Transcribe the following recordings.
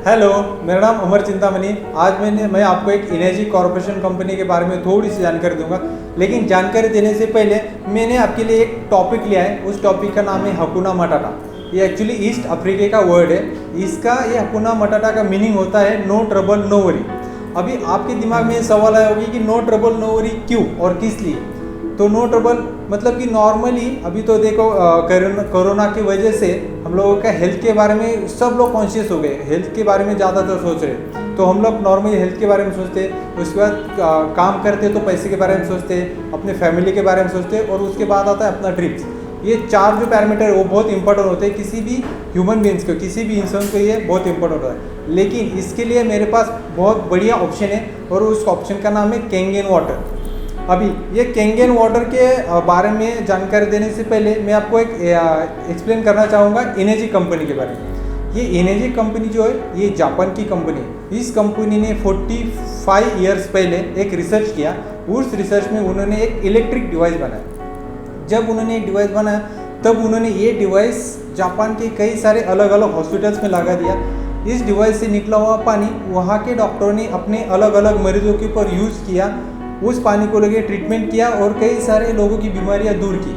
Hello, मेरा नाम अमर चिंतामणि। आज मैं आपको एक एनर्जी कॉर्पोरेशन कंपनी के बारे में थोड़ी सी जानकारी दूंगा। लेकिन जानकारी देने से पहले मैंने आपके लिए एक टॉपिक लिया है। उस टॉपिक का नाम है हकुना मटाटा। ये एक्चुअली ईस्ट अफ्रीका का वर्ड है। इसका ये हकुना मटाटा का मीनिंग होता है नो ट्रबल नो वरी। अभी आपके दिमाग में ये सवाल आया होगी कि नो ट्रबल नो वरी क्यों और किस लिए। तो नो ट्रबल मतलब कि नॉर्मली अभी तो देखो कोरोना की वजह से हम लोगों का हेल्थ के बारे में सब लोग कॉन्शियस हो गए, हेल्थ के बारे में ज़्यादातर सोच रहे। तो हम लोग नॉर्मली हेल्थ के बारे में सोचते हैं, उसके बाद काम करते तो पैसे के बारे में सोचते हैं, अपने फैमिली के बारे में सोचते हैं, और उसके बाद आता है अपना ट्रिप्स। ये चार जो पैरामीटर है वो बहुत इंपॉर्टेंट होते हैं किसी भी ह्यूमन बींग्स को, किसी भी इंसान को ये बहुत इंपॉर्टेंट होता है। लेकिन इसके लिए मेरे पास बहुत बढ़िया ऑप्शन है और उस ऑप्शन का नाम है कैंगेन वाटर। अभी ये कैंगेन वाटर के बारे में जानकारी देने से पहले मैं आपको एक एक्सप्लेन करना चाहूँगा एनर्जी कंपनी के बारे में। ये एनर्जी कंपनी जो है ये जापान की कंपनी है। इस कंपनी ने 45 ईयर्स पहले एक रिसर्च किया। उस रिसर्च में उन्होंने एक इलेक्ट्रिक डिवाइस बनाया। जब उन्होंने एक डिवाइस बनाया तब उन्होंने ये डिवाइस जापान के कई सारे अलग अलग हॉस्पिटल्स में लगा दिया। इस डिवाइस से निकला हुआ पानी वहाँ के डॉक्टरों ने अपने अलग अलग मरीजों के ऊपर यूज़ किया। उस पानी को लेके ट्रीटमेंट किया और कई सारे लोगों की बीमारियां दूर की।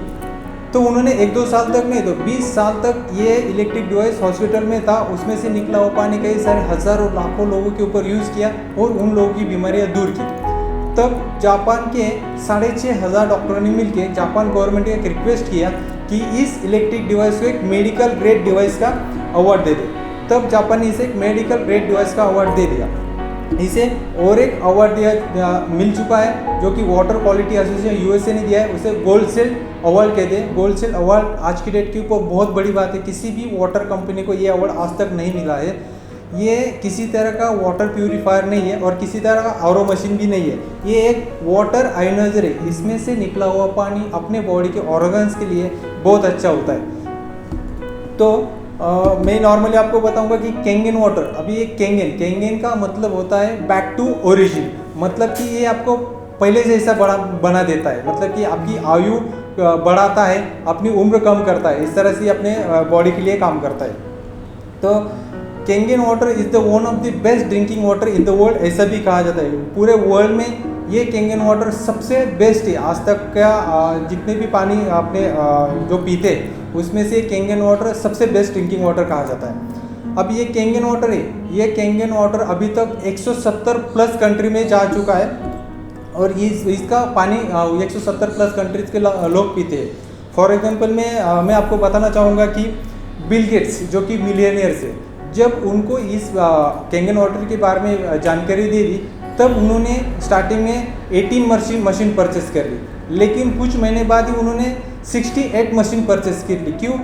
तो उन्होंने 1-2 साल तक नहीं तो 20 साल तक ये इलेक्ट्रिक डिवाइस हॉस्पिटल में था। उसमें से निकला हुआ पानी कई सारे हज़ारों लाखों लोगों के ऊपर यूज़ किया और उन लोगों की बीमारियां दूर की। तब जापान के 6,500 डॉक्टरों ने मिलकर जापान गवर्नमेंट को एक रिक्वेस्ट किया कि इस इलेक्ट्रिक डिवाइस को एक मेडिकल ग्रेड डिवाइस का अवार्ड दे दे। तब जापान ने इसे एक मेडिकल ग्रेड डिवाइस का अवार्ड दे दिया। इसे और एक अवार्ड मिल चुका है जो कि वाटर क्वालिटी एसोसिएशन यूएसए ने दिया है। उसे गोल्ड शील्ड अवार्ड कहते हैं। गोल्ड शील्ड अवार्ड आज की डेट के ऊपर बहुत बड़ी बात है। किसी भी वाटर कंपनी को ये अवार्ड आज तक नहीं मिला है। ये किसी तरह का वाटर प्यूरीफायर नहीं है और किसी तरह का आरओ मशीन भी नहीं है। ये एक वाटर आयोनाइजर है। इसमें से निकला हुआ पानी अपने बॉडी के ऑर्गन्स के लिए बहुत अच्छा होता है। तो मैं नॉर्मली आपको बताऊंगा कि कैंगेन वाटर, अभी ये कैंगेन का मतलब होता है बैक टू ओरिजिन। मतलब कि ये आपको पहले जैसा बना देता है। मतलब कि आपकी आयु बढ़ाता है, अपनी उम्र कम करता है। इस तरह से अपने बॉडी के लिए काम करता है। तो Kangen water is the one of the best drinking water in the world, ऐसा भी कहा जाता है। पूरे वर्ल्ड में ये कैंगेन वाटर सबसे बेस्ट है। आज तक का जितने भी पानी आपने जो पीते उसमें से कैंगेन वाटर सबसे बेस्ट ड्रिंकिंग वाटर कहा जाता है। अब ये कैंगेन वाटर है, ये कैंगेन वाटर अभी तक 170 प्लस कंट्री में जा चुका है और इसका पानी 170 प्लस कंट्रीज के लोग पीते हैं। फॉर एग्जांपल मैं आपको बताना चाहूँगा कि बिल गेट्स जो कि मिलियनियर्स है, जब उनको इस कैंगेन वाटर के बारे में जानकारी दे दी तब उन्होंने स्टार्टिंग में 18 मशीन परचेस कर ली। लेकिन कुछ महीने बाद ही उन्होंने 68 मशीन परचेस कर ली। क्यों?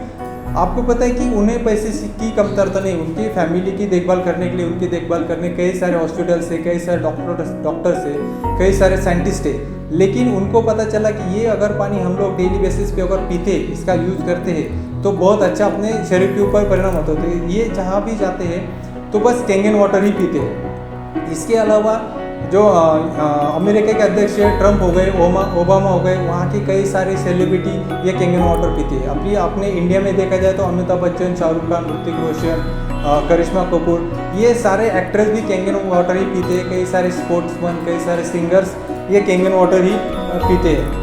आपको पता है कि उन्हें पैसे की कमतरता नहीं। उनकी फैमिली की देखभाल करने के लिए, उनकी देखभाल करने कई सारे हॉस्पिटल से, कई सारे डॉक्टर से, कई सारे साइंटिस्ट है। लेकिन उनको पता चला कि ये अगर पानी हम लोग डेली बेसिस पे अगर पीते, इसका यूज़ करते हैं तो बहुत अच्छा अपने शरीर के ऊपर परिणाम होता है। ये जहाँ भी जाते हैं तो बस कैंगेन वाटर ही पीते हैं। इसके अलावा जो अमेरिका के अध्यक्ष ट्रंप हो गए, ओबामा हो गए, वहाँ की कई सारी सेलिब्रिटी ये कैंगेन वाटर पीते हैं। अभी अपने इंडिया में देखा जाए तो अमिताभ बच्चन, शाहरुख खान, ऋतिक रोशन, करिश्मा कपूर, ये सारे एक्ट्रेस भी कैंगेन वाटर ही पीते हैं। कई सारे स्पोर्ट्समैन, कई सारे सिंगर्स ये कैंगेन वाटर ही पीते हैं।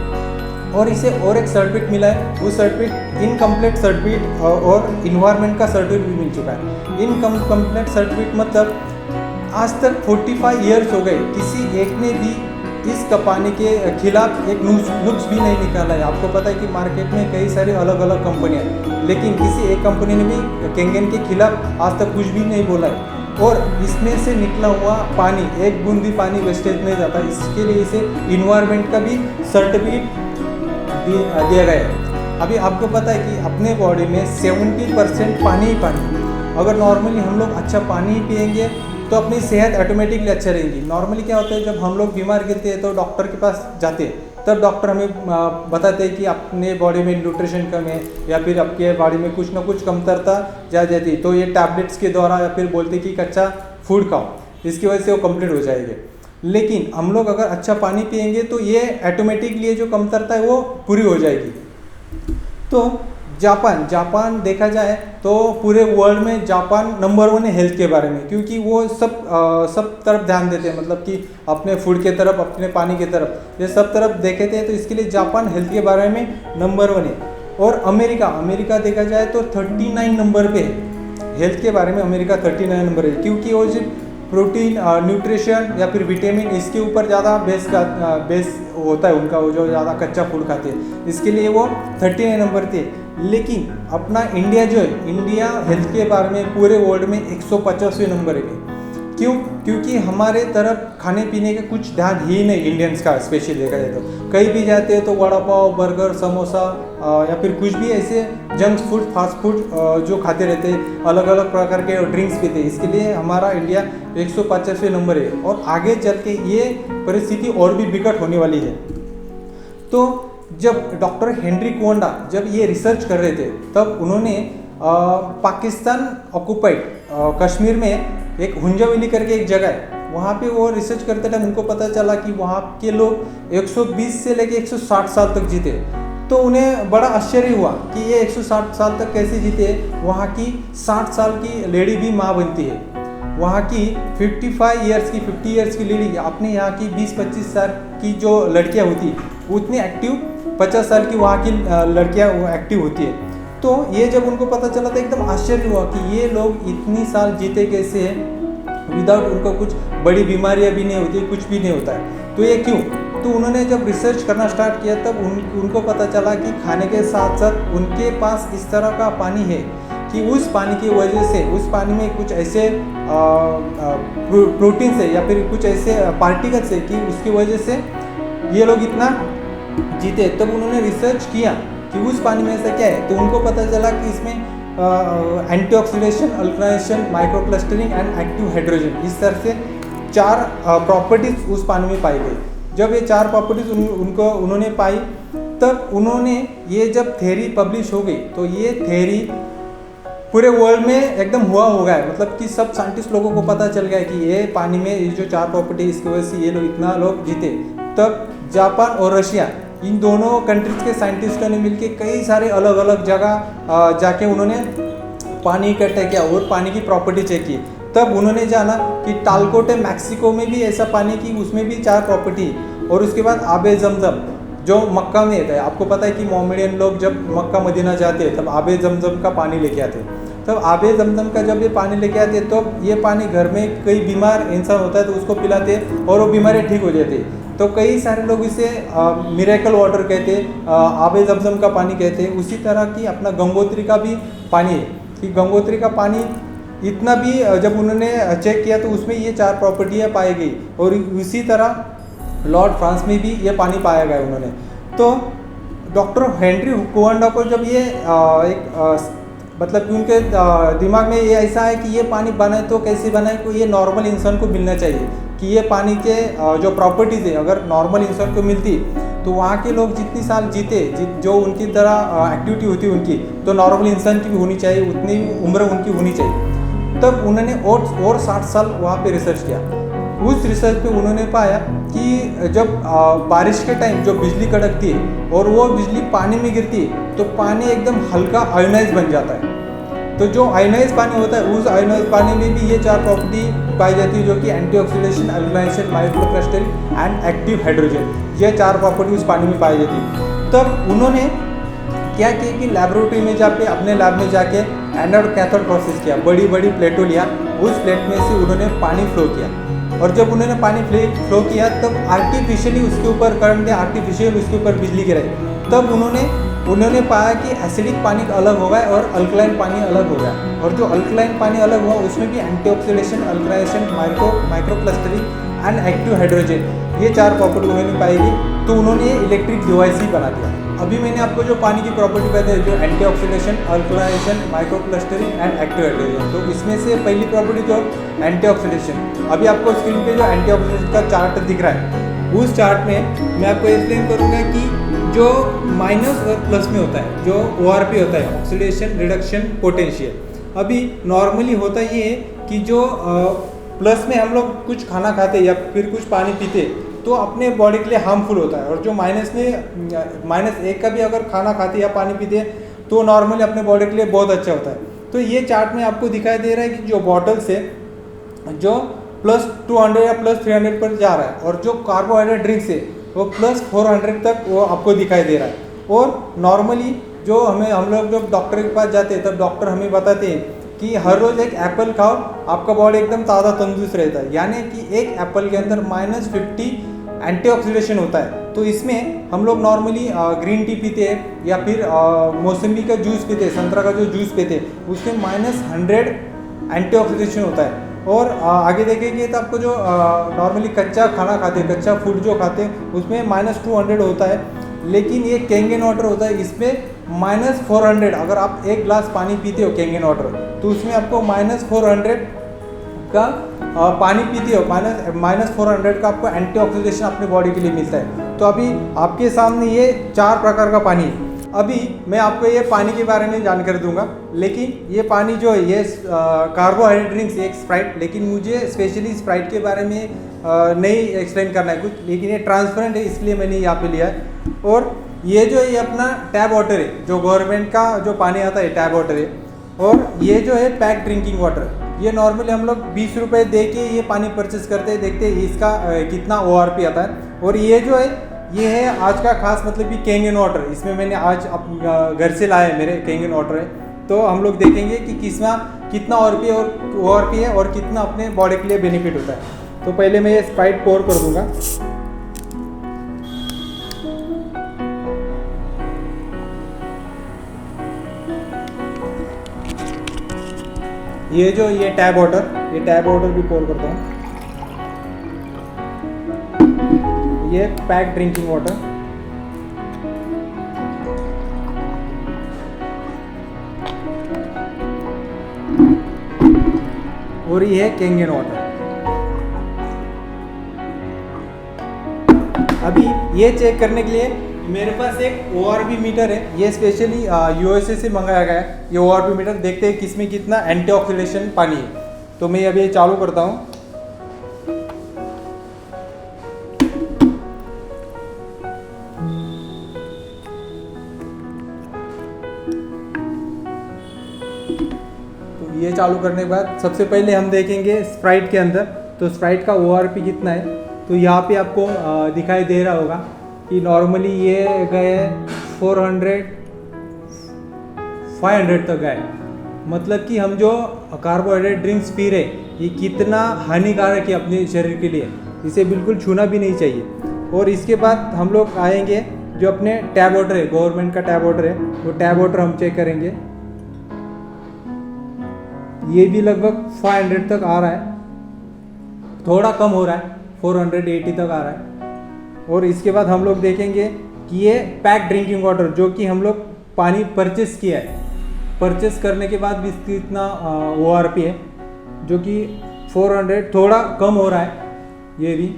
और इसे और एक सर्टिफिकेट मिला है। वो सर्टिफिकेट इनकम्प्लीट सर्टिफिकेट और इन्वायरमेंट का सर्टिफिकेट भी मिल चुका है। इनकम्प्लीट सर्टिफिकेट मतलब आज तक 45 ईयर्स हो गए, किसी एक ने भी इस पानी के खिलाफ एक नुक्स भी नहीं निकाला है। आपको पता है कि मार्केट में कई सारी अलग अलग कंपनियां हैं, लेकिन किसी एक कंपनी ने भी कैंगेन के खिलाफ आज तक कुछ भी नहीं बोला है। और इसमें से निकला हुआ पानी, एक बूंद भी पानी वेस्टेज नहीं जाता। इसके लिए इसे इन्वायरमेंट का भी सर्टिफिकेट दिया गया है। अभी आपको पता है कि अपने बॉडी में 70% पानी ही पानी। अगर नॉर्मली हम लोग अच्छा पानी ही पिएंगे तो अपनी सेहत ऑटोमेटिकली अच्छा रहेगी। नॉर्मली क्या होता है, जब हम लोग बीमार गिरते हैं तो डॉक्टर के पास जाते हैं, तब डॉक्टर हमें बताते हैं कि अपने बॉडी में न्यूट्रिशन कम है या फिर आपके बॉडी में कुछ ना कुछ कमतरता जा जाती है। तो ये टैबलेट्स के द्वारा या फिर बोलते हैं कि कच्चा फूड खाओ, इसकी वजह से वो कंप्लीट हो जाएंगे। लेकिन हम लोग अगर अच्छा पानी पिएंगे तो ये ऑटोमेटिकली जो कमतरता है वो पूरी हो जाएगी। तो जापान देखा जाए तो पूरे वर्ल्ड में जापान नंबर 1 है हेल्थ के बारे में, क्योंकि वो सब तरफ ध्यान देते हैं, मतलब कि अपने फूड के तरफ, अपने पानी के तरफ, ये सब तरफ देखे थे, तो इसके लिए जापान हेल्थ के बारे में नंबर 1 है। और अमेरिका देखा जाए तो 39 नंबर पे है हेल्थ के बारे में, अमेरिका 39 नंबर है, क्योंकि वो जो प्रोटीन, न्यूट्रिशन या फिर विटामिन, इसके ऊपर ज़्यादा बेस होता है उनका, वो जो ज़्यादा कच्चा फूड खाते हैं, इसके लिए वो 39 नंबर थे। लेकिन अपना इंडिया जो है, इंडिया हेल्थ के बारे में पूरे वर्ल्ड में 150वें नंबर है। क्यों? क्योंकि हमारे तरफ खाने पीने का कुछ ध्यान ही नहीं इंडियंस का, स्पेशली देखा जाए तो कहीं भी जाते हैं तो वड़ा पाव, बर्गर, समोसा या फिर कुछ भी ऐसे जंक फूड, फास्ट फूड जो खाते रहते हैं, अलग अलग प्रकार के ड्रिंक्स पीते हैं, इसके लिए हमारा इंडिया 150वें नंबर है। और आगे चल के ये परिस्थिति और भी बिकट होने वाली है। तो जब डॉक्टर हेनरी कोवंडा जब ये रिसर्च कर रहे थे, तब उन्होंने पाकिस्तान ऑक्युपाइड कश्मीर में एक हुंजाविली करके एक जगह है, वहाँ पे वो रिसर्च करते टाइम उनको पता चला कि वहाँ के लोग 120 से लेके 160 साल तक जीते। तो उन्हें बड़ा आश्चर्य हुआ कि ये 160 साल तक कैसे जीते। वहाँ की 60 साल की लेडी भी माँ बनती है, वहाँ की 50 इयर्स की लेडी, अपने यहाँ की 20-25 साल की जो लड़कियाँ होती उतनी एक्टिव 50 साल की वहाँ की लड़कियाँ एक्टिव होती है। तो ये जब उनको पता चला तो एकदम आश्चर्य हुआ कि ये लोग इतनी साल जीते कैसे हैं, विदाउट उनको कुछ बड़ी बीमारियां भी नहीं होती, कुछ भी नहीं होता है। तो ये क्यों? तो उन्होंने जब रिसर्च करना स्टार्ट किया तब उनको पता चला कि खाने के साथ साथ उनके पास इस तरह का पानी है कि उस पानी की वजह से, उस पानी में कुछ ऐसे प्रोटीन है या फिर कुछ ऐसे पार्टिकल्स है कि उसकी वजह से ये लोग इतना जीते। तब उन्होंने रिसर्च किया कि उस पानी में ऐसा क्या है, तो उनको पता चला कि इसमें एंटीऑक्सीडेशन, अल्कलाइजेशन, माइक्रोक्लस्टरिंग एंड एक्टिव हाइड्रोजन, इस तरह से 4 प्रॉपर्टीज उस पानी में पाई गई। जब ये 4 प्रॉपर्टीज उन्होंने पाई, तब उन्होंने ये जब थ्योरी पब्लिश हो गई, तो ये थ्योरी पूरे वर्ल्ड में एकदम हुआ होगा है, मतलब कि सब साइंटिस्ट लोगों को पता चल गया कि ये पानी में ये जो 4 प्रॉपर्टी, इसकी वजह से ये लोग इतना लोग जीते। तब जापान और रशिया, इन दोनों कंट्रीज के साइंटिस्टों ने मिलकर कई सारे अलग अलग जगह जाके उन्होंने पानी इकट्ठा किया और पानी की प्रॉपर्टी चेक की। तब उन्होंने जाना कि टालकोटे मैक्सिको में भी ऐसा पानी की, उसमें भी 4 प्रॉपर्टी। और उसके बाद आबे जमजम जो मक्का में रहता है, आपको पता है कि मोहम्मदियन लोग जब मक्का मदीना जाते हैं तब आबे जमजम का पानी लेके आते हैं। तब आबे जमजम का जब ये पानी लेके आते हैं, तो ये पानी घर में कई बीमार इंसान होता है तो उसको पिलाते हैं और वो बीमारियाँ ठीक हो जाती है। तो कई सारे लोग इसे मिरेकल वाटर कहते हैं, आबे जमजम का पानी कहते हैं। उसी तरह की अपना गंगोत्री का भी पानी है कि गंगोत्री का पानी इतना भी जब उन्होंने चेक किया तो उसमें ये 4 प्रॉपर्टियाँ पाई गई। और उसी तरह लॉर्ड फ्रांस में भी ये पानी पाया गया उन्होंने। तो डॉक्टर हेनरी कोवंडा को जब ये मतलब कि उनके दिमाग में ये ऐसा है कि ये पानी बनाए तो कैसे बनाए, को ये नॉर्मल इंसान को मिलना चाहिए कि ये पानी के जो प्रॉपर्टीज़ है अगर नॉर्मल इंसान को मिलती तो वहाँ के लोग जितनी साल जीते, जो उनकी तरह एक्टिविटी होती उनकी, तो नॉर्मल इंसान की भी होनी चाहिए, उतनी उम्र उनकी होनी चाहिए। तब उन्होंने और 60 साल वहाँ पे रिसर्च किया। उस रिसर्च पे उन्होंने पाया कि जब बारिश के टाइम जो बिजली कड़कती है और वो बिजली पानी में गिरती है तो पानी एकदम हल्का आयोनाइज बन जाता है। तो जो आयोनाइज पानी होता है, उस आयोनाइज पानी में भी ये 4 प्रॉपर्टी पाई जाती है, जो कि एंटीऑक्सीडेशन, अल्कलाइजेशन, माइक्रोक्लस्टरिंग एंड एक्टिव हाइड्रोजन, ये 4 प्रॉपर्टी उस पानी में पाई जाती है। तब उन्होंने क्या किया कि लैबोरेटरी में जाके, अपने लैब में जाके एनोड कैथोड प्रोसेस किया, बड़ी बड़ी प्लेटों लिया, उस प्लेट में से उन्होंने पानी फ्लो किया। और जब उन्होंने पानी फ्लो किया तब आर्टिफिशियली उसके ऊपर करंट दिया, आर्टिफिशियल उसके ऊपर बिजली गिराई। तब उन्होंने पाया कि एसिडिक पानी अलग हो गया और अल्कलाइन पानी अलग हो गया। और जो अल्कलाइन पानी अलग हुआ उसमें भी एंटीऑक्सीडेशन, अल्कलाइजेशन, माइक्रोक्लस्टरिंग एंड एक्टिव हाइड्रोजन, ये 4 प्रॉपर्टी उन्होंने पाई गई। तो उन्होंने इलेक्ट्रिक डिवाइस ही बना दिया। अभी मैंने आपको जो पानी की प्रॉपर्टी बताई, जो एंटीऑक्सीडेशन, अल्कलाइजेशन, माइक्रोक्लस्टरिंग एंड एक्टिव हाइड्रोजन, तो इसमें से पहली प्रॉपर्टी जो एंटीऑक्सीडेशन, अभी आपको स्क्रीन पे जो एंटीऑक्सीडेशन का चार्ट दिख रहा है, उस चार्ट में मैं आपको एक्सप्लेन करूँगा कि जो माइनस और प्लस में होता है, जो ORP होता है, ऑक्सीडेशन रिडक्शन पोटेंशियल। अभी नॉर्मली होता ये है कि जो प्लस में हम लोग कुछ खाना खाते या फिर कुछ पानी पीते तो अपने बॉडी के लिए हार्मफुल होता है। और जो माइनस में -1 का भी अगर खाना खाते या पानी पीते तो नॉर्मली अपने बॉडी के लिए बहुत अच्छा होता है। तो ये चार्ट में आपको दिखाई दे रहा है कि जो बॉटल्स है जो +200 या +300 पर जा रहा है, और जो कार्बोहाइड्रेट ड्रिंक्स है वो +400 तक वो आपको दिखाई दे रहा है। और नॉर्मली जो हम लोग जब डॉक्टर के पास जाते हैं तब डॉक्टर हमें बताते हैं कि हर रोज़ एक एप्पल खाओ, आपका बॉडी एकदम ताज़ा तंदुरुस्त रहता है। यानी कि एक एप्पल के अंदर -50 एंटीऑक्सीडेशन होता है। तो इसमें हम लोग नॉर्मली ग्रीन टी पीते हैं या फिर मौसमी का जूस पीते हैं, संतरा का जो जूस पीते हैं उसमें -100 एंटीऑक्सीडेशन होता है। और आगे देखेंगे तो आपको जो नॉर्मली कच्चा खाना खाते हैं, कच्चा फूड जो खाते हैं उसमें -200 होता है। लेकिन ये कैंगन वाटर होता है, इसमें -400। अगर आप एक गिलास पानी पीते हो कैंगन वाटर तो उसमें आपको -400 का पानी पीते हो, -400 का आपको एंटीऑक्सीडेशन अपने बॉडी के लिए मिलता है। तो अभी आपके सामने ये 4 प्रकार का पानी है। अभी मैं आपको ये पानी के बारे में जानकारी दूंगा, लेकिन ये पानी जो है ये कार्बोहाइड्रेट ड्रिंक्स एक स्प्राइट, लेकिन मुझे स्पेशली स्प्राइट के बारे में नहीं एक्सप्लेन करना है कुछ, लेकिन ये ट्रांसपेरेंट है इसलिए मैंने यहाँ पे लिया है। और ये जो है ये अपना टैप वाटर है, जो गवर्नमेंट का जो पानी आता है टैप वाटर है। और ये जो है पैक ड्रिंकिंग वाटर, ये नॉर्मली हम लोग 20 रुपये दे के ये पानी परचेस करते हैं, देखते हैं इसका कितना ORP आता है। और ये जो है ये है आज का खास मतलब कि कैंगन वाटर, इसमें मैंने आज घर से लाया है, मेरे कैंगन वाटर है। तो हम लोग देखेंगे कि कितना ORP है और कितना अपने बॉडी के लिए बेनिफिट होता है। तो पहले मैं ये स्प्राइट पोर कर दूंगा। ये टैप वाटर भी पोर करता हूँ। ये पैक ड्रिंकिंग वाटर, और ये है कैंगन वाटर। अभी ये चेक करने के लिए मेरे पास एक ORP मीटर है, ये स्पेशली USA से मंगाया गया है। ये ORP मीटर, देखते हैं किसमें कितना एंटीऑक्सीडेशन पानी है। तो मैं अभी ये चालू करता हूँ। तो ये चालू करने के बाद सबसे पहले हम देखेंगे स्प्राइट के अंदर, तो स्प्राइट का ORP कितना है। तो यहाँ पे आपको दिखाई दे रहा होगा कि नॉर्मली ये गए 500 तक गए। मतलब कि हम जो कार्बोहाइड्रेट ड्रिंक्स पी रहे ये कितना हानिकारक है अपने शरीर के लिए, इसे बिल्कुल छूना भी नहीं चाहिए। और इसके बाद हम लोग आएंगे जो अपने टैप वाटर है, गवर्नमेंट का टैप वाटर है, वो टैप वाटर हम चेक करेंगे। ये भी लगभग 500 तक आ रहा है, थोड़ा कम हो रहा है, 480 तक आ रहा है। और इसके बाद हम लोग देखेंगे कि ये पैक ड्रिंकिंग वाटर जो कि हम लोग पानी परचेस किया है, परचेस करने के बाद भी इसकी इतना ORP है जो कि 400, थोड़ा कम हो रहा है ये भी।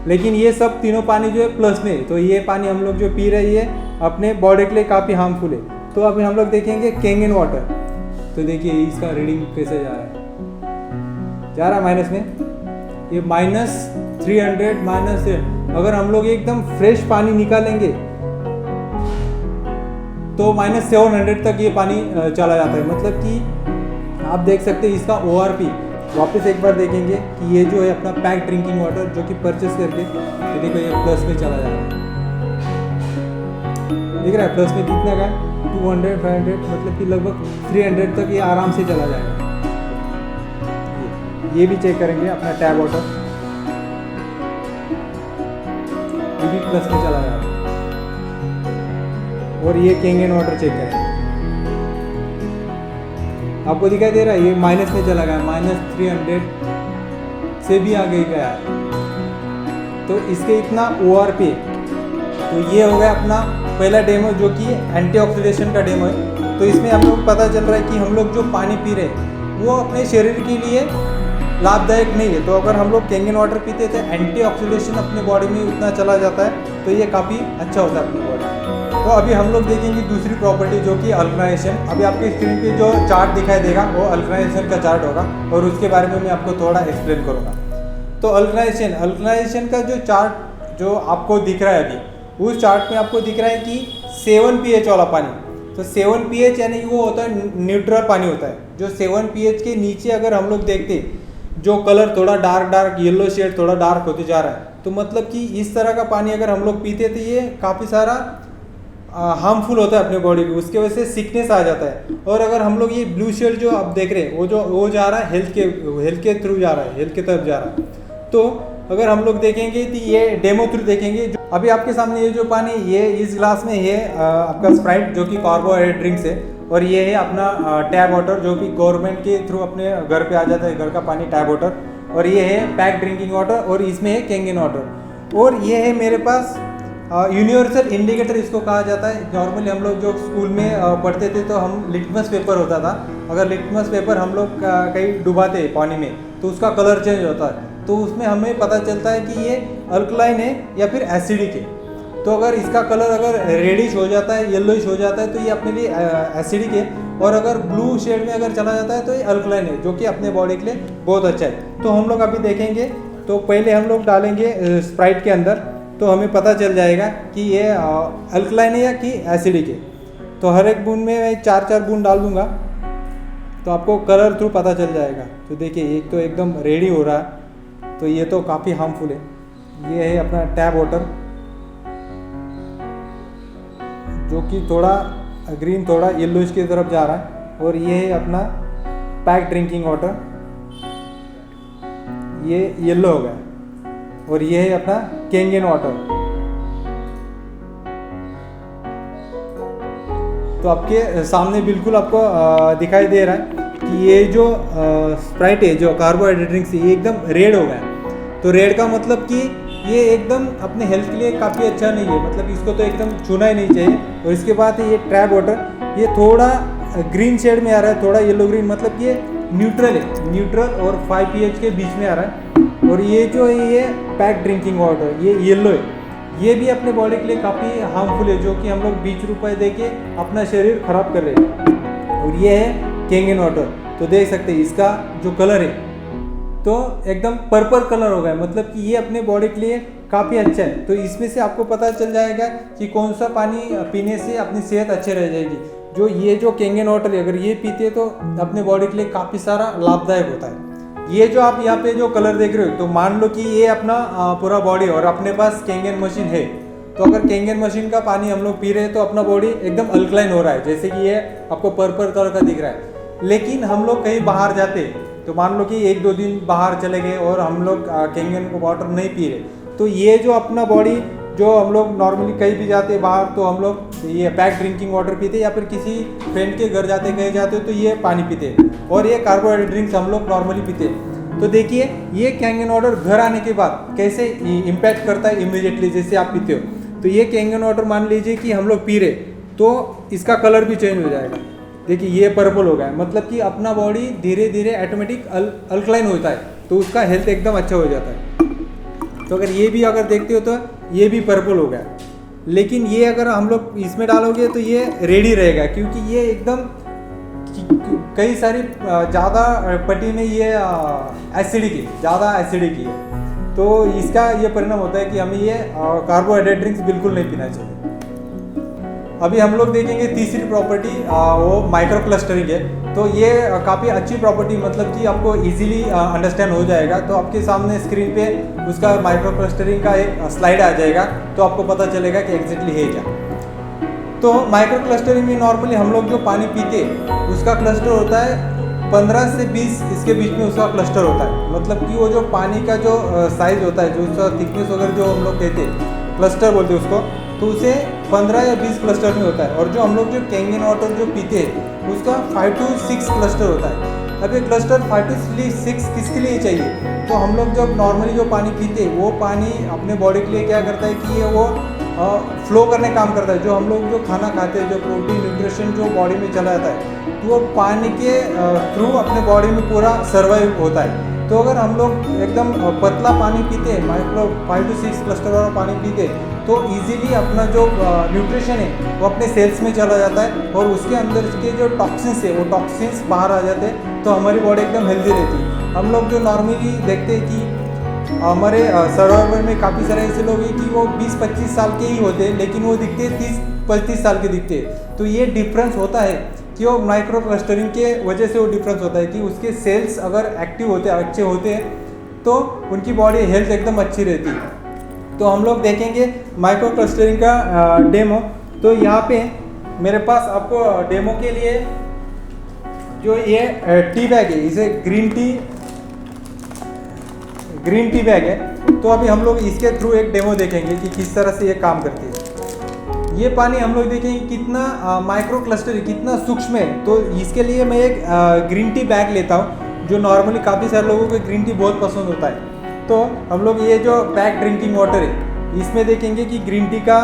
लेकिन ये सब तीनों पानी जो है प्लस में है, तो ये पानी हम लोग जो पी रहे हैं अपने बॉडी के लिए काफ़ी हार्मफुल है। तो अभी हम लोग देखेंगे कैंगन वाटर। तो देखिए इसका रीडिंग कैसे जा रहा है माइनस में, ये -300 अगर हम लोग एकदम फ्रेश पानी निकालेंगे तो -700 तक ये पानी चला जाता है। मतलब कि आप देख सकते हैं इसका ORP। वापस एक बार देखेंगे कि ये जो है अपना पैक ड्रिंकिंग वाटर जो कि परचेस करके, तो देखो ये प्लस में चला जा रहा है, दिख रहा है प्लस में कितना का 200, 500, मतलब कि लगभग 300 तक ये आराम से चला जाएगा। ये भी चेक करेंगे अपना टैप वाटर, ये भी प्लस में चला जा रहा है। और ये कैंगन वाटर चेक करेंगे, आपको दिखाई दे रहा है ये माइनस में चला गया, -300 से भी आगे गया है। तो इसके इतना ORP। तो ये हो गया अपना पहला डेमो जो कि एंटीऑक्सीडेशन का डेमो है। तो इसमें हम लोग पता चल रहा है कि हम लोग जो पानी पी रहे हैं वो अपने शरीर के लिए लाभदायक नहीं है। तो अगर हम लोग कैंगन वाटर पीते थे एंटीऑक्सीडेशन अपने बॉडी में उतना चला जाता है, तो ये काफ़ी अच्छा होता है अपनी बॉडी। तो अभी हम लोग देखेंगे दूसरी प्रॉपर्टी जो कि अल्कनाइजेशन। अभी आपके स्क्रीन पे जो चार्ट दिखाई देगा वो अल्कनाइजेशन का चार्ट होगा और उसके बारे में मैं आपको थोड़ा एक्सप्लेन करूँगा। तो अल्कनाइजेशन का जो चार्ट जो आपको दिख रहा है अभी, उस चार्ट में आपको दिख रहा है कि 7 pH वाला पानी, तो 7 pH यानी कि वो होता है न्यूट्रल पानी होता है। जो 7 pH के नीचे अगर हम लोग देखते जो कलर थोड़ा डार्क येलो शेड थोड़ा डार्क होते जा रहा है, तो मतलब कि इस तरह का पानी अगर हम लोग पीते तो ये काफ़ी सारा हार्मफुल होता है अपने बॉडी को, उसके वजह से सिकनेस आ जाता है। और अगर हम लोग ये ब्लू शेड जो आप देख रहे हैं वो जा रहा है हेल्थ के थ्रू जा रहा है, हेल्थ के तरफ जा रहा है। तो अगर हम लोग देखेंगे तो ये डेमो थ्रू देखेंगे। जो अभी आपके सामने ये जो पानी ये इस गिलास में ये आपका स्प्राइट जो कि कार्बोहाइड्रेट ड्रिंक्स है, और ये है अपना टैप वाटर जो कि गवर्नमेंट के थ्रू अपने घर पे आ जाता है, घर का पानी टैप वाटर। और ये है पैक ड्रिंकिंग वाटर, और इसमें है कैंगन वाटर। और ये है मेरे पास यूनिवर्सल इंडिकेटर इसको कहा जाता है। नॉर्मली हम लोग जो स्कूल में पढ़ते थे तो हम लिटमस पेपर होता था, अगर लिटमस पेपर हम लोग कहीं डुबाते पानी में तो उसका कलर चेंज होता है, तो उसमें हमें पता चलता है कि ये अल्कलाइन है या फिर एसिडिक है। तो अगर इसका कलर अगर रेडिश हो जाता है, येलोइश हो जाता है, तो ये अपने लिए एसिडिक है। और अगर ब्लू शेड में अगर चला जाता है तो ये अल्कलाइन है, जो कि अपने बॉडी के लिए बहुत अच्छा है। तो हम लोग अभी देखेंगे, तो पहले हम लोग डालेंगे स्प्राइट के अंदर, तो हमें पता चल जाएगा कि ये अल्कलाइन है या कि एसिडिक है। तो हर एक बूंद में मैं 4-4 बूंद डाल दूँगा, तो आपको कलर थ्रू पता चल जाएगा। तो देखिए एक तो एकदम रेडी हो रहा है, तो ये तो काफ़ी हार्मफुल है। ये है अपना टैप वाटर जो कि थोड़ा ग्रीन थोड़ा येलोइश की तरफ जा रहा है, और ये है अपना पैक ड्रिंकिंग वाटर, ये येलो हो गया। और ये है अपना कैंगन वाटर। तो आपके सामने बिल्कुल आपको दिखाई दे रहा है कि ये जो स्प्राइट है जो कार्बोहाइड्रेट ड्रिंक्स है ये एकदम रेड हो गया। तो रेड का मतलब कि ये एकदम अपने हेल्थ के लिए काफ़ी अच्छा नहीं है, मतलब इसको तो एकदम छूना ही नहीं चाहिए। और इसके बाद ये ट्रैप वाटर, ये थोड़ा ग्रीन शेड में आ रहा है, थोड़ा येलो ग्रीन, मतलब ये न्यूट्रल है, न्यूट्रल और 5 pH के बीच में आ रहा है। और ये जो है ये पैक ड्रिंकिंग वाटर ये येलो है, ये भी अपने बॉडी के लिए काफ़ी हार्मफुल है, जो कि हम लोग 20 रुपये दे के अपना शरीर खराब कर रहे हैं। और ये है कैंगन वाटर, तो देख सकते हैं इसका जो कलर है तो एकदम पर्पल कलर हो गया, मतलब कि ये अपने बॉडी के लिए काफ़ी अच्छा है। तो इसमें से आपको पता चल जाएगा कि कौन सा पानी पीने से अपनी सेहत अच्छी रह जाएगी। जो ये जो कैंगन वाटर है अगर ये पीते तो अपने बॉडी के लिए काफ़ी सारा लाभदायक होता है। ये जो आप यहाँ पे जो कलर देख रहे हो, तो मान लो कि ये अपना पूरा बॉडी और अपने पास कैंगन मशीन है, तो अगर कैंगन मशीन का पानी हम लोग पी रहे हैं तो अपना बॉडी एकदम अल्कलाइन हो रहा है, जैसे कि ये आपको पर्पल कलर का दिख रहा है। लेकिन हम लोग कहीं बाहर जाते तो मान लो कि 1-2 दिन बाहर चले गए और हम लोग कैंगन वाटर नहीं पी रहे, तो ये जो अपना बॉडी जो हम लोग नॉर्मली कहीं भी जाते बाहर तो हम लोग ये पैक ड्रिंकिंग वाटर पीते, या फिर किसी फ्रेंड के घर जाते कहीं जाते तो ये पानी पीते, और ये कार्बोहाइड्रेट ड्रिंक्स हम लोग नॉर्मली पीते। तो देखिए ये कैंगन वाटर घर आने के बाद कैसे इम्पैक्ट करता है इमीडिएटली, जैसे आप पीते हो। तो ये कैंगन वाटर मान लीजिए कि हम लोग पी रहे तो इसका कलर भी चेंज हो जाएगा। देखिए ये पर्पल हो गया, मतलब कि अपना बॉडी धीरे धीरे ऑटोमेटिक अल्कलाइन होता है, तो उसका हेल्थ एकदम अच्छा हो जाता है। तो अगर ये भी अगर देखते हो तो ये भी पर्पल हो गया, लेकिन ये अगर हम लोग इसमें डालोगे तो ये रेडी रहेगा, क्योंकि ये एकदम कई सारी ज़्यादा पट्टी में ये एसिडिक है, ज़्यादा एसिडिक है। तो इसका ये परिणाम होता है कि हमें ये कार्बोहाइड्रेट ड्रिंक्स बिल्कुल नहीं पीना चाहिए। अभी हम लोग देखेंगे तीसरी प्रॉपर्टी, वो माइक्रो क्लस्टरिंग है। तो ये काफ़ी अच्छी प्रॉपर्टी, मतलब कि आपको इजीली अंडरस्टैंड हो जाएगा। तो आपके सामने स्क्रीन पे उसका माइक्रो क्लस्टरिंग का एक स्लाइड आ जाएगा, तो आपको पता चलेगा कि एग्जैक्टली है क्या। तो माइक्रो क्लस्टरिंग में नॉर्मली हम लोग जो पानी पीते उसका क्लस्टर होता है 15 से 20 इसके बीच में उसका क्लस्टर होता है, मतलब कि वो जो पानी का जो साइज होता है, जो उसका थिकनेस वगैरह जो हम लोग कहते क्लस्टर बोलते हैं उसको, तो उसे 15 या 20 क्लस्टर में होता है। और जो हम लोग जो कैंगन वाटर जो पीते हैं उसका 5 to 6 क्लस्टर होता है। अब ये क्लस्टर 5 to 6 किसके लिए चाहिए? तो हम लोग जब नॉर्मली जो पानी पीते हैं वो पानी अपने बॉडी के लिए क्या करता है कि ये वो फ्लो करने काम करता है। जो हम लोग जो खाना खाते हैं, जो प्रोटीन न्यूट्रिशन जो बॉडी में चला जाता है, तो वो पानी के थ्रू अपने बॉडी में पूरा सर्वाइव होता है। तो अगर हम लोग एकदम पतला पानी पीते हैं, माइक्रो 5 to 6 क्लस्टर वाला पानी पीते तो इजीली अपना जो न्यूट्रिशन है वो अपने सेल्स में चला जाता है, और उसके अंदर के जो टॉक्सिन्स है वो टॉक्सिन्स बाहर आ जाते हैं, तो हमारी बॉडी एकदम हेल्दी रहती है। हम लोग जो नॉर्मली देखते हैं कि हमारे सर्वाइवल में काफ़ी सारे ऐसे लोग हैं कि वो 20-25 साल के ही होते हैं, लेकिन वो दिखते 35 साल के दिखते हैं। तो ये डिफरेंस होता है कि वो माइक्रो क्लस्टरिंग के वजह से वो डिफरेंस होता है कि उसके सेल्स अगर एक्टिव होते हैं, अच्छे होते हैं, तो उनकी बॉडी हेल्थ एकदम अच्छी रहती है। तो हम लोग देखेंगे माइक्रो क्लस्टरिंग का डेमो। तो यहाँ पे मेरे पास आपको डेमो के लिए जो ये टी बैग है, इसे ग्रीन टी बैग है। तो अभी हम लोग इसके थ्रू एक डेमो देखेंगे कि किस तरह से ये काम करती है। ये पानी हम लोग देखेंगे कितना माइक्रो क्लस्टर, कितना सूक्ष्म है। तो इसके लिए मैं एक ग्रीन टी बैग लेता हूँ, जो नॉर्मली काफ़ी सारे लोगों को ग्रीन टी बहुत पसंद होता है। तो हम लोग ये जो पैक ड्रिंकिंग वाटर है, इसमें देखेंगे कि ग्रीन टी का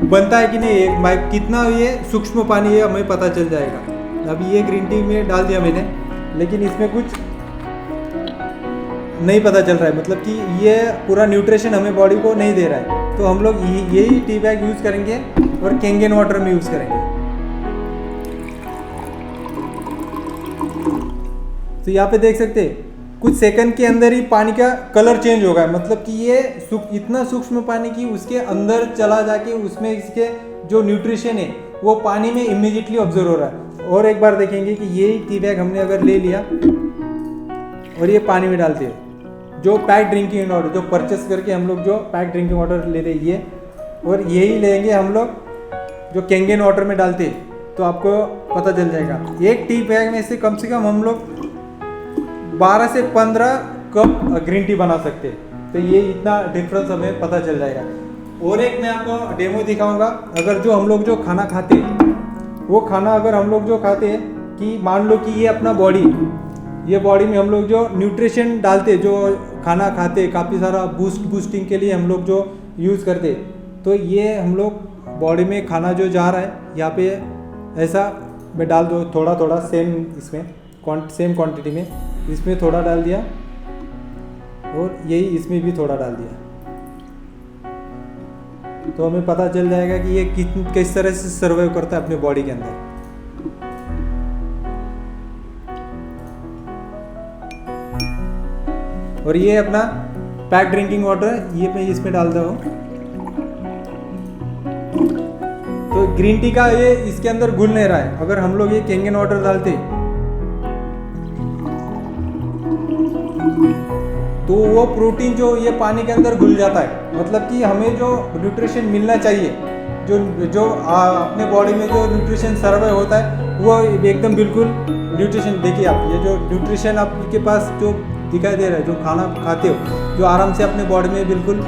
बनता है कि नहीं, कितना ये सूक्ष्म पानी है हमें पता चल जाएगा। अभी ये ग्रीन टी में डाल दिया मैंने, लेकिन इसमें कुछ नहीं पता चल रहा है, मतलब कि ये पूरा न्यूट्रिशन हमें बॉडी को नहीं दे रहा है। तो हम लोग यही टी बैग यूज़ करेंगे और केंगन वाटर में यूज़ करेंगे। तो यहाँ पे देख सकते हैं कुछ सेकंड के अंदर ही पानी का कलर चेंज होगा, मतलब कि ये इतना सूक्ष्म पानी कि उसके अंदर चला जाके उसमें इसके जो न्यूट्रिशन है वो पानी में इमीडिएटली ऑब्जर्व हो रहा है। और एक बार देखेंगे कि ये टी बैग हमने अगर ले लिया और ये पानी में डालते हैं, जो पैक ड्रिंकिंग वाटर जो परचेस करके हम लोग जो पैक ड्रिंकिंग वाटर लेते हैं ये, और यही लेंगे हम लोग जो केंगन वाटर में डालते हैं, तो आपको पता चल जाएगा। एक टी बैग में से कम हम लोग 12 से 15 कप ग्रीन टी बना सकते हैं। तो ये इतना डिफरेंस हमें पता चल जाएगा। और एक मैं आपको डेमो दिखाऊंगा। अगर जो हम लोग जो खाना खाते हैं, वो खाना अगर हम लोग जो खाते हैं कि मान लो कि ये अपना बॉडी में हम लोग जो न्यूट्रिशन डालते, जो खाना खाते, काफ़ी सारा बूस्टिंग के लिए हम लोग जो यूज़ करते, तो ये हम लोग बॉडी में खाना जो जा रहा है यहाँ पे ऐसा मैं डाल दो थोड़ा सेम, इसमें सेम क्वांटिटी में इसमें थोड़ा डाल दिया और यही इसमें भी थोड़ा डाल दिया। तो हमें पता चल जाएगा कि ये किस तरह से सर्वाइव करता है अपने बॉडी के अंदर। और ये अपना पैक ड्रिंकिंग वाटर ये मैं इसमें डालता हूँ। तो ग्रीन टी का ये इसके अंदर घुल नहीं रहा है। अगर हम लोग ये केंगन वाटर डालते तो वो प्रोटीन जो ये पानी के अंदर घुल जाता है, मतलब कि हमें जो न्यूट्रिशन मिलना चाहिए, जो अपने बॉडी में जो न्यूट्रिशन सर्वाइव होता है वो एकदम बिल्कुल न्यूट्रिशन। देखिए आप ये जो न्यूट्रिशन आपके पास जो दिखाई दे रहा है, जो खाना खाते हो, जो आराम से अपने बॉडी में बिल्कुल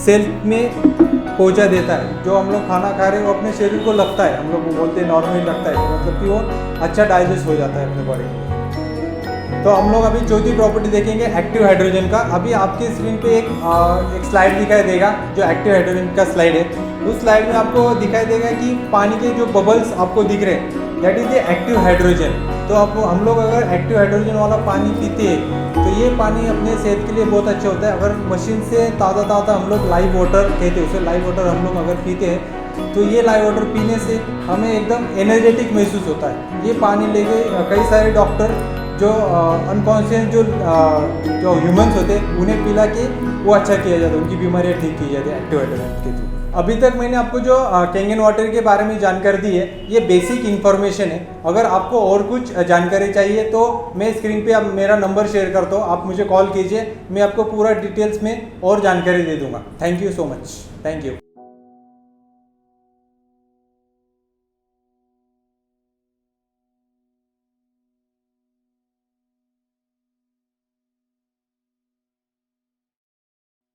सेल में पहुंचा देता है। जो हम लोग खाना खा रहे हैं वो अपने शरीर को लगता है, हम लोग बोलते हैं नॉर्मली लगता है, मतलब कि वो अच्छा डाइजेस्ट हो जाता है अपने बॉडी में। तो हम लोग अभी चौथी प्रॉपर्टी देखेंगे एक्टिव हाइड्रोजन का। अभी आपके स्क्रीन पे एक स्लाइड दिखाई देगा जो एक्टिव हाइड्रोजन का स्लाइड है। उस स्लाइड में आपको दिखाई देगा कि पानी के जो बबल्स आपको दिख रहे हैं, that is the active hydrogen. तो हम लोग अगर एक्टिव हाइड्रोजन वाला पानी पीते हैं तो ये पानी अपने सेहत के लिए बहुत अच्छा होता है। अगर मशीन से ताज़ा हम लोग लाइव वाटर कहते हैं उसे, लाइव वाटर हम लोग अगर पीते हैं तो ये लाइव वाटर पीने से हमें एकदम एनर्जेटिक महसूस होता है। ये पानी लेके कई सारे डॉक्टर जो अनकॉन्शियस जो ह्यूमंस होते हैं उन्हें पिला के वो अच्छा किया जाता है, उनकी बीमारियाँ ठीक की जाती है एक्टिव हाइड्रोजन के थ्रू। अभी तक मैंने आपको जो केंगन वाटर के बारे में जानकारी दी है, ये बेसिक इन्फॉर्मेशन है। अगर आपको और कुछ जानकारी चाहिए तो मैं स्क्रीन पे अब मेरा नंबर शेयर करता हूँ, आप मुझे कॉल कीजिए, मैं आपको पूरा डिटेल्स में और जानकारी दे दूँगा। Thank you so much, thank you.